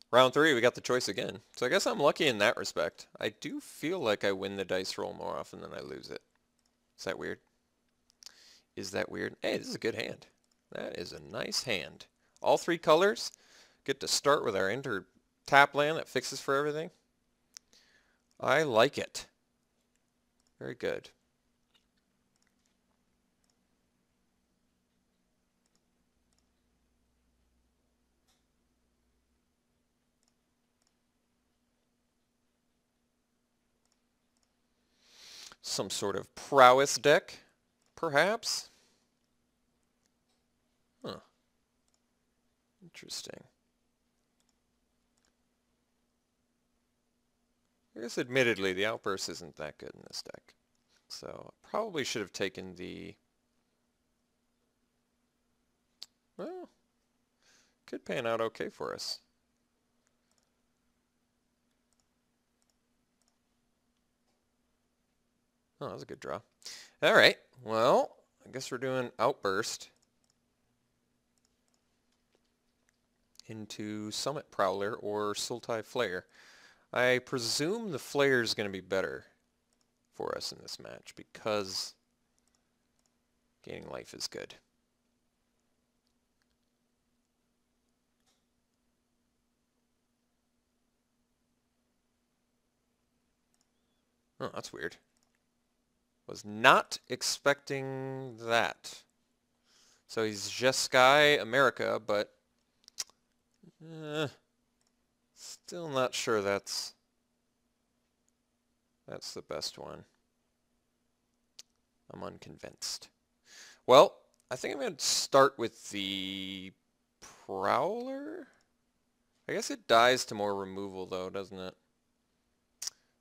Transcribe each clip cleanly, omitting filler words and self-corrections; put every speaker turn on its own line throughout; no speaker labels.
Round 3, we got the choice again. So I guess I'm lucky in that respect. I do feel like I win the dice roll more often than I lose it. Is that weird? Is that weird? Hey, this is a good hand. That is a nice hand. All 3 colors get to start with our enter tap land that fixes for everything. I like it. Very good. Some sort of prowess deck, perhaps? Huh. Interesting. I guess admittedly, the outburst isn't that good in this deck. So I probably should have taken the... Well, could pan out okay for us. Oh, that was a good draw. All right. Well, I guess we're doing outburst into Summit Prowler or Sultai Flare. I presume the Flare is going to be better for us in this match because gaining life is good. Oh, that's weird. Was not expecting that. So he's Jeskai America, but still not sure that's the best one. I'm unconvinced. Well, I think I'm going to start with the Prowler. I guess it dies to more removal though, doesn't it?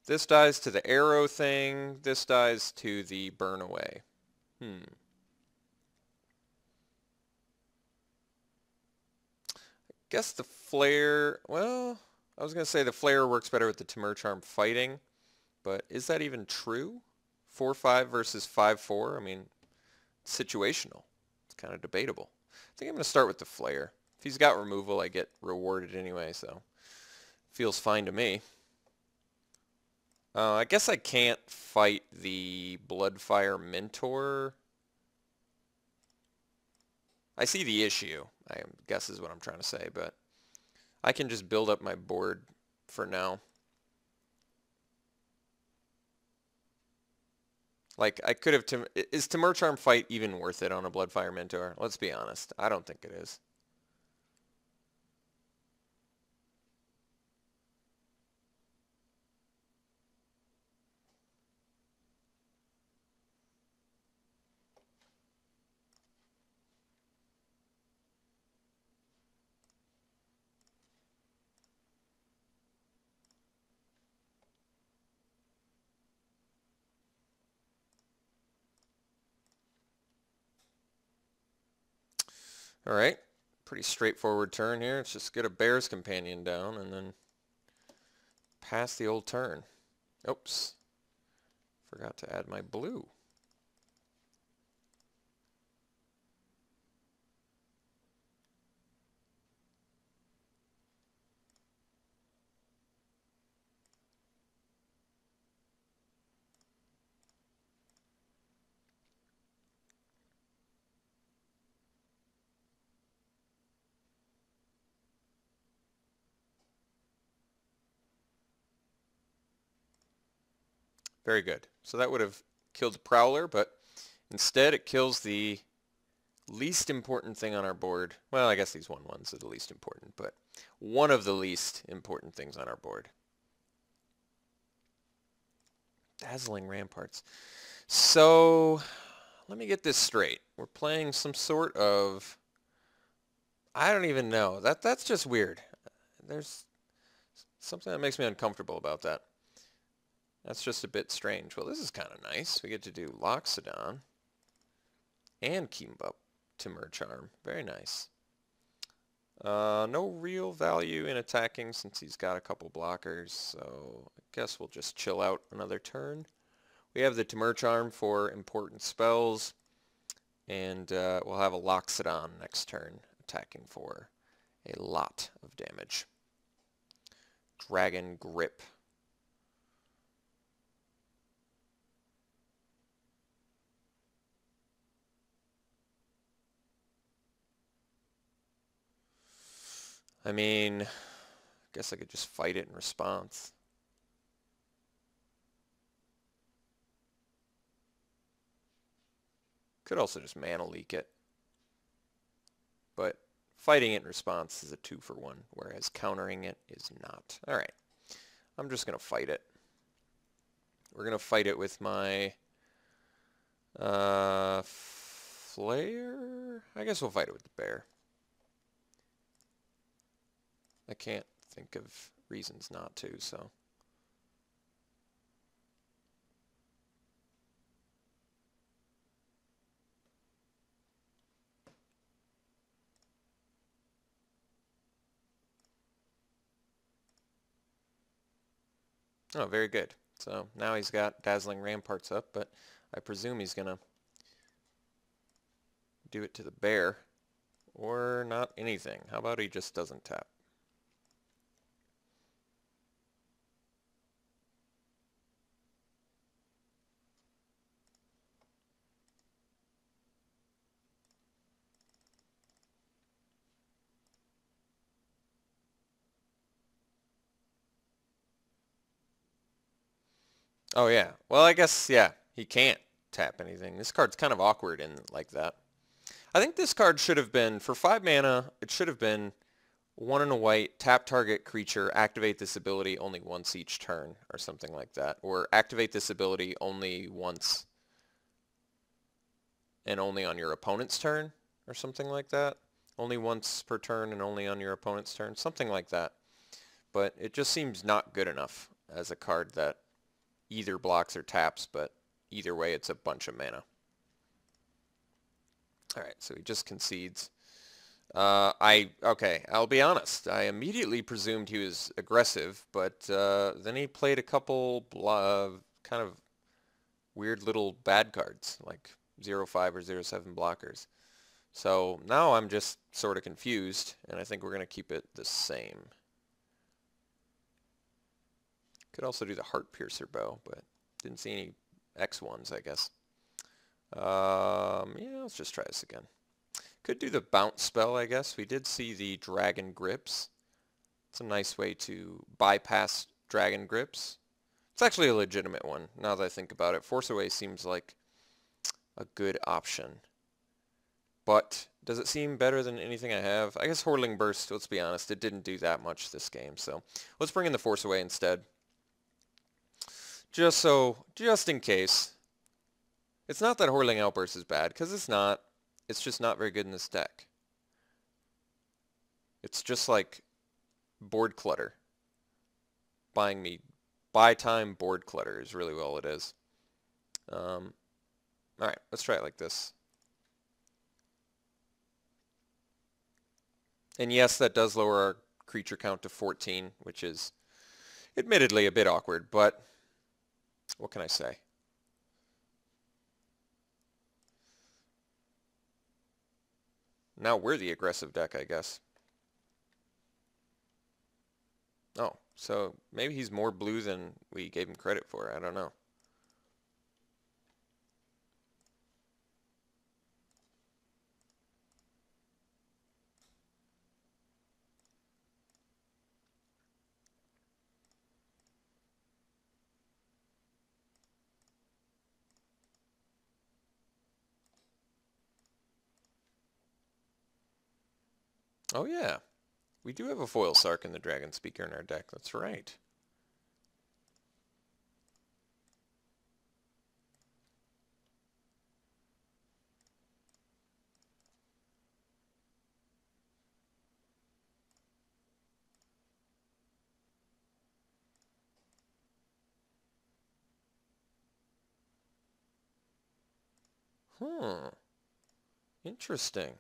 This dies to the arrow thing. This dies to the burn away. Guess the flare, well, I was going to say the flare works better with the Timur Charm fighting, but is that even true? 4-5 versus 5-4? I mean, it's situational. It's kind of debatable. I think I'm going to start with the flare. If he's got removal, I get rewarded anyway, so feels fine to me. I guess I can't fight the Bloodfire Mentor. I see the issue, I guess is what I'm trying to say, but I can just build up my board for now. Like, I could have... Is Timur Charm fight even worth it on a Bloodfire Mentor? Let's be honest. I don't think it is. Alright. Pretty straightforward turn here. Let's just get a Bear's Companion down and then pass the old turn. Oops. Forgot to add my blue. Very good. So that would have killed the Prowler, but instead it kills the least important thing on our board. Well, I guess these 1/1s are the least important, but one of the least important things on our board. Dazzling Ramparts. So, let me get this straight. We're playing some sort of... I don't even know. That's just weird. There's something that makes me uncomfortable about that. That's just a bit strange. Well, this is kind of nice. We get to do Loxodon and keep up Timur Charm. Very nice. No real value in attacking since he's got a couple blockers, so I guess we'll just chill out another turn. We have the Timur Charm for important spells, and we'll have a Loxodon next turn, attacking for a lot of damage. Dragon Grip. I mean, I guess I could just fight it in response. Could also just mana leak it. But fighting it in response is a 2-for-1, whereas countering it is not. Alright, I'm just going to fight it. We're going to fight it with my Flare? I guess we'll fight it with the bear. I can't think of reasons not to, so. Oh, very good. So now he's got Dazzling Ramparts up, but I presume he's going to do it to the bear. Or not anything. How about he just doesn't tap? Oh yeah. Well, I guess, yeah, he can't tap anything. This card's kind of awkward in like that. I think this card should have been, for 5 mana, it should have been 1 and a white, tap target creature, activate this ability only once each turn, or something like that. Or activate this ability only once and only on your opponent's turn, or something like that. Only once per turn and only on your opponent's turn, something like that. But it just seems not good enough as a card that either blocks or taps, but either way it's a bunch of mana. Alright, so he just concedes. Okay, I'll be honest. I immediately presumed he was aggressive, but then he played a couple kind of weird little bad cards, like 0-5 or 0-7 blockers. So now I'm just sort of confused, and I think we're going to keep it the same. Could also do the Heart Piercer bow, but didn't see any X ones, I guess. Yeah, let's just try this again. Could do the bounce spell, I guess. We did see the Dragon Grips. It's a nice way to bypass Dragon Grips. It's actually a legitimate one, now that I think about it. Force Away seems like a good option. But does it seem better than anything I have? I guess Hurling Burst, let's be honest, it didn't do that much this game. So let's bring in the Force Away instead. Just in case. It's not that Hurling Outburst is bad, because it's not. It's just not very good in this deck. It's just like board clutter. Buying me buy time board clutter is really all it is. Alright, let's try it like this. And yes, that does lower our creature count to 14, which is admittedly a bit awkward, but what can I say? Now we're the aggressive deck, I guess. Oh, so maybe he's more blue than we gave him credit for. I don't know. Oh yeah, we do have a foil Sark in the Dragon Speaker in our deck. That's right. Interesting.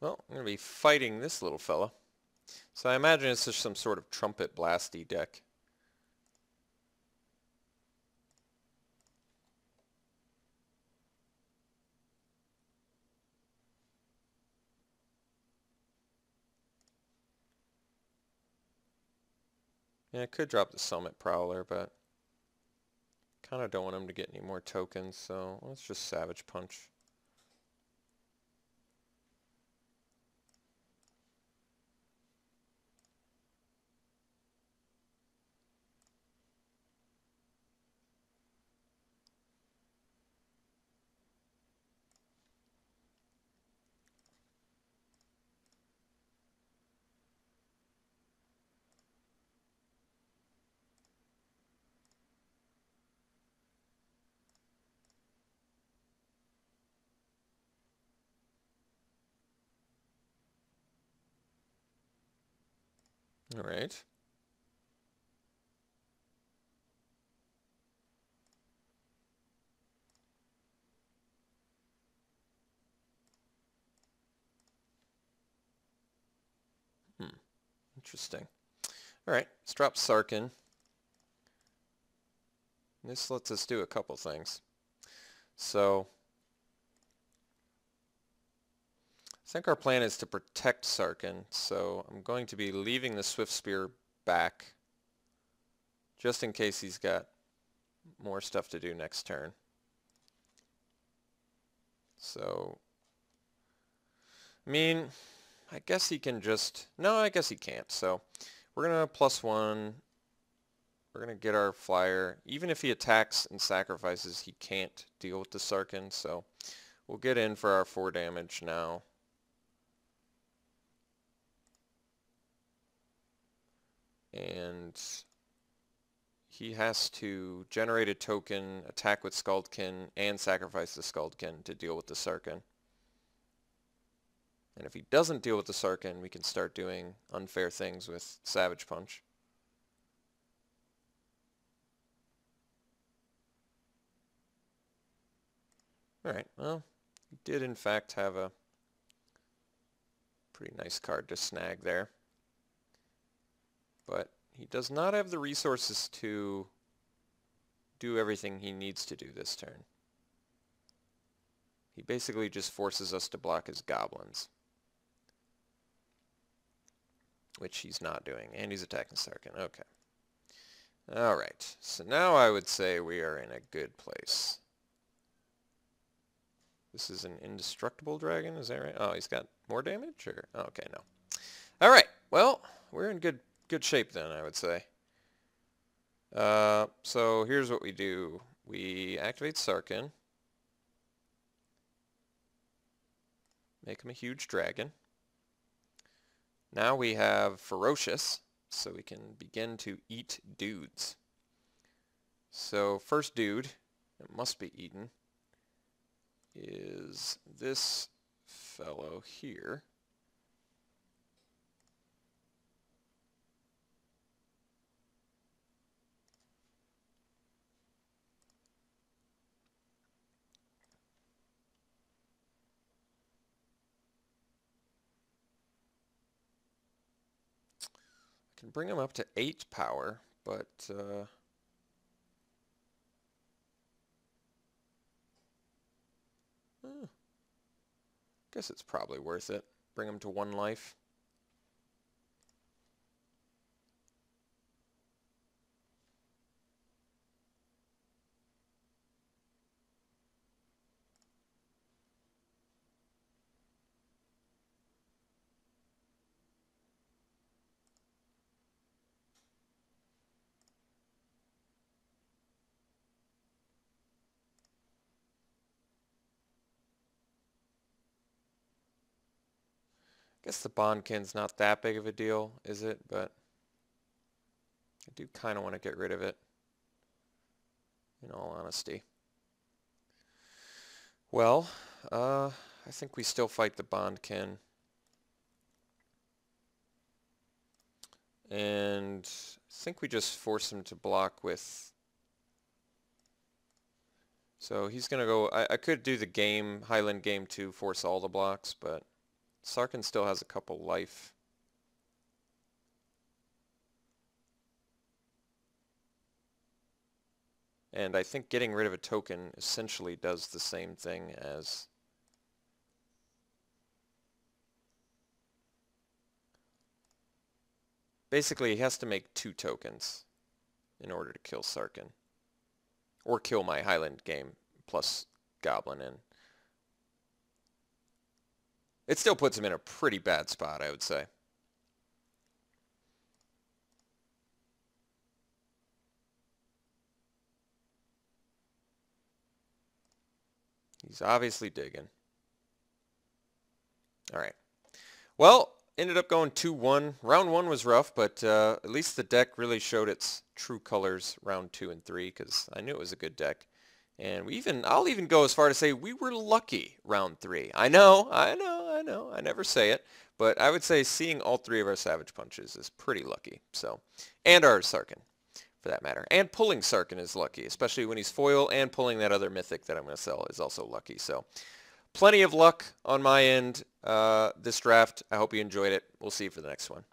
Well, I'm going to be fighting this little fella. So I imagine it's just some sort of trumpet blasty deck. Yeah, I could drop the Summit Prowler, but kind of don't want him to get any more tokens, so let's just Savage Punch. All right. Interesting. All right, let's drop Sarkin. This lets us do a couple things. So I think our plan is to protect Sarkin, so I'm going to be leaving the Swift Spear back just in case he's got more stuff to do next turn. So, I mean, I guess he can just... No, I guess he can't. So we're going to +1. We're going to get our flyer. Even if he attacks and sacrifices, he can't deal with the Sarkin. So we'll get in for our 4 damage now. And he has to generate a token, attack with Skuldkin, and sacrifice the Skuldkin to deal with the Sarkin. And if he doesn't deal with the Sarkin, we can start doing unfair things with Savage Punch. Alright, well, he did in fact have a pretty nice card to snag there. But he does not have the resources to do everything he needs to do this turn. He basically just forces us to block his goblins, which he's not doing, and he's attacking Sarkin. Okay. Alright, so now I would say we are in a good place. This is an indestructible dragon, is that right? Oh, he's got more damage? Or oh, okay, no. Alright, well, we're in good shape then, I would say. So here's what we do. We activate Sarkin. Make him a huge dragon. Now we have Ferocious, so we can begin to eat dudes. So first dude, it must be eaten, is this fellow here. I can bring him up to 8 power, but guess it's probably worth it. Bring him to 1 life. Guess the Bondkin's not that big of a deal, is it? But I do kind of want to get rid of it, in all honesty. Well, I think we still fight the Bondkin. And I think we just force him to block with... So he's going to go... I could do the game, Highland game 2, force all the blocks, but Sarkhan still has a couple life. And I think getting rid of a token essentially does the same thing as... Basically, he has to make 2 tokens in order to kill Sarkhan. Or kill my Highland game plus Goblin in. It still puts him in a pretty bad spot, I would say. He's obviously digging. All right. Well, ended up going 2-1. Round 1 was rough, but at least the deck really showed its true colors round 2 and 3, because I knew it was a good deck. And I'll even go as far to say we were lucky round 3. I know. I never say it, but I would say seeing all 3 of our Savage Punches is pretty lucky. So, and our Sarkhan, for that matter. And pulling Sarkhan is lucky, especially when he's foil, and pulling that other mythic that I'm going to sell is also lucky. So, plenty of luck on my end this draft. I hope you enjoyed it. We'll see you for the next one.